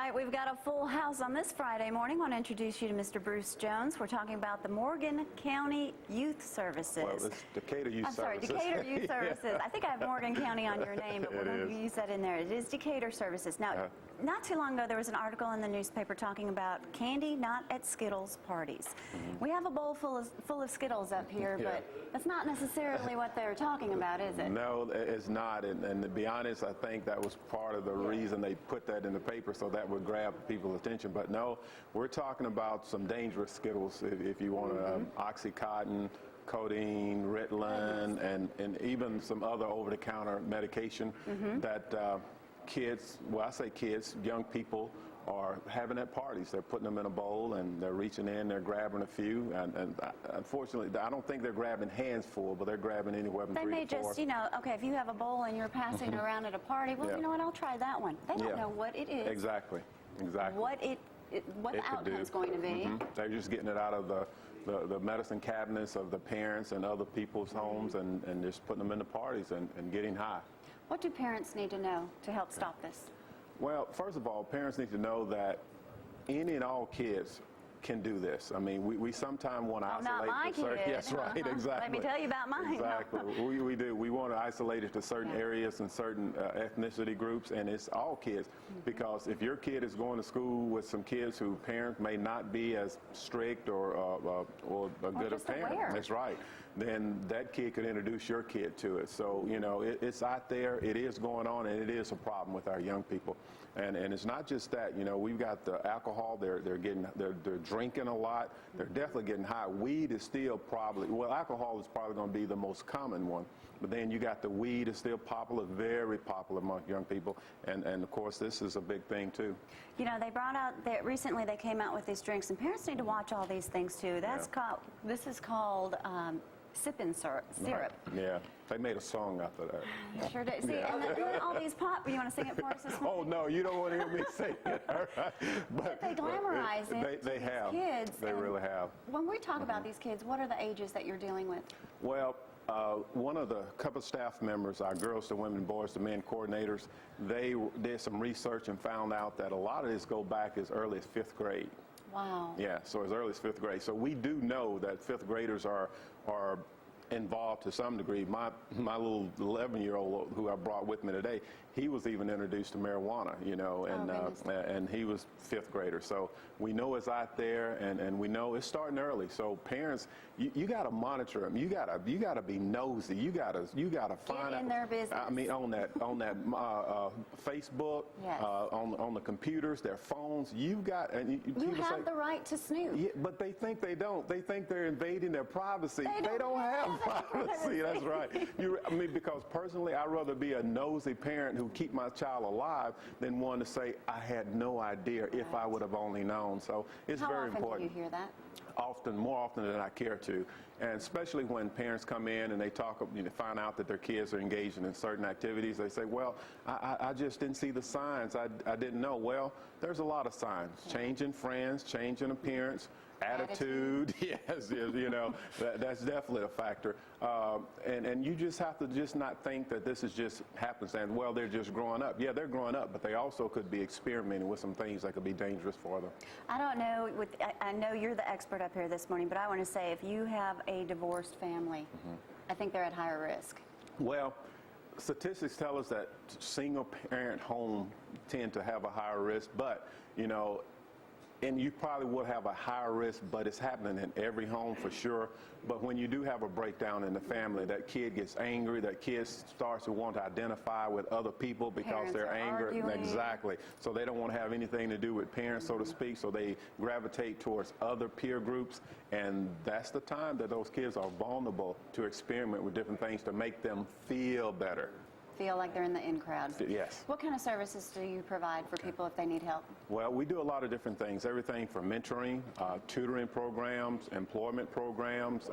right, we've got a full house on this Friday morning. I want to introduce you to Mr. Bruce Jones. We're talking about the Morgan County Youth Services. Well, it's Decatur Youth Services. I'm sorry, Decatur Youth Services. I think I have Morgan County on your name, but we're going to use that in there. It is Decatur Services. Now, not too long ago, there was an article in the newspaper talking about candy not at Skittles parties. We have a bowl full of Skittles up here, but that's not necessarily what they're talking about, is it? No, it's not. And to be honest, I think that was part of the reason they put that in the paper, so that would grab people's attention. But no, we're talking about some dangerous Skittles, if you want Oxycontin, codeine, Ritalin, and even some other over-the-counter medication that kids, well, I say kids, young people are having at parties. They're putting them in a bowl and they're reaching in, they're grabbing a few, and unfortunately, I don't think they're grabbing hands full, but they're grabbing anywhere from 3 to 4. They may just, you know, okay, if you have a bowl and you're passing it around at a party, well, you know what, I'll try that one. They don't know what it is. Exactly. What the outcome's going to be. They're just getting it out of the medicine cabinets of the parents and other people's homes and just putting them in the parties and getting high. What do parents need to know to help stop this? Well, first of all, parents need to know that any and all kids can do this. I mean, we sometimes want to isolate. Not my kid. Yes, right, exactly. Let me tell you about mine. Exactly. We do. We want to isolate it to certain areas and certain ethnicity groups, and it's all kids. Because if your kid is going to school with some kids who parents may not be as strict or a good of parent, that's right, then that kid could introduce your kid to it. So, you know, it's out there, it is going on, and it is a problem with our young people. And it's not just that, you know, we've got the alcohol, they're drinking a lot, they're definitely getting high. Weed is still probably, well, alcohol is probably going to be the most common one, but then you got the weed is still popular, very popular among young people, and of course this is a big thing too. You know, they brought out, recently they came out with these drinks, and parents need to watch all these things too. This is called sipping syrup. Right. Yeah, they made a song after that. Sure did. See, and then all these pop. You want to sing it for us this morning? Oh no, you don't want to hear me sing it. All right. But they glamorize it. They have. Kids. They really have. When we talk about these kids, what are the ages that you're dealing with? Well, one of the couple staff members, our girls to women, boys to men coordinators, they did some research and found out that a lot of this go back as early as 5th grade. Wow. Yeah, so as early as 5th grade. So we do know that 5th graders are involved to some degree. My little 11-year-old who I brought with me today, he was even introduced to marijuana, you know, and he was 5th grader. So we know it's out there, and we know it's starting early. So parents, you got to monitor them. You got to be nosy. You got to find out. In their business. I mean, on that Facebook, on the computers, their phones. You have the right to snoop. Yeah, but they think they don't. They think they're invading their privacy. They don't have privacy. That's right. I mean, because personally, I'd rather be a nosy parent who keep my child alive than one to say I had no idea if I would have only known. So it's very important. How often do you hear that? Often, more often than I care to, and especially when parents come in and they find out that their kids are engaged in certain activities. They say, "Well, I just didn't see the signs. I didn't know." Well, there's a lot of signs: changing friends, changing appearance, attitude. Yes, you know, that's definitely a factor. And you just have to just not think that this is just happenstance. Well, they're just growing up. Yeah, they're growing up, but they also could be experimenting with some things that could be dangerous for them. I don't know. I know you're the expert up here this morning, but I want to say if you have a divorced family, I think they're at higher risk. Well, statistics tell us that single-parent homes tend to have a higher risk, but, you know, and you probably will have a higher risk, but it's happening in every home for sure. But when you do have a breakdown in the family, that kid gets angry, that kid starts to want to identify with other people because they're angry. Exactly. So they don't want to have anything to do with parents, so to speak, so they gravitate towards other peer groups. And that's the time that those kids are vulnerable to experiment with different things to make them feel better. Feel like they're in the in crowd. Yes. What kind of services do you provide for people if they need help? Well, we do a lot of different things. Everything from mentoring, tutoring programs, employment programs,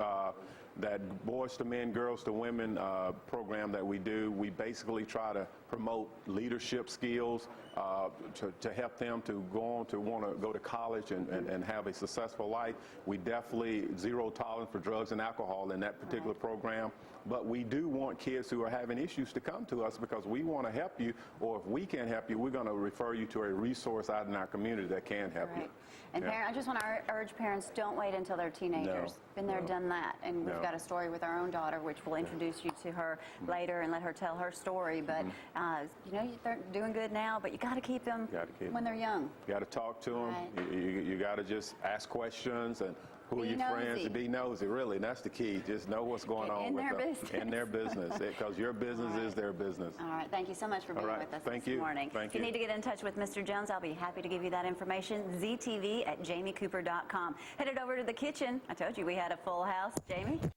that boys to men, girls to women program that we do, we basically try to promote leadership skills to help them to go on to want to go to college and have a successful life. We definitely zero tolerance for drugs and alcohol in that particular program. But we do want kids who are having issues to come to us because we want to help you, or if we can't help you, we're going to refer you to a resource out in our community that can help you. And I just want to urge parents, don't wait until they're teenagers. Been there, done that. And we've got a story with our own daughter, which we'll introduce you to her later and let her tell her story. But, you know, they're doing good now, but you got to keep them when they're young. You got to talk to them. You got to just ask questions and who are your friends, and be nosy, really. And that's the key. Just know what's going on with them in their business, because your business is their business. All right. Thank you so much for being with us this morning. Thank you. If you need to get in touch with Mr. Jones, I'll be happy to give you that information. ZTV@jamiecooper.com. Headed over to the kitchen. I told you we had a full house. Jamie?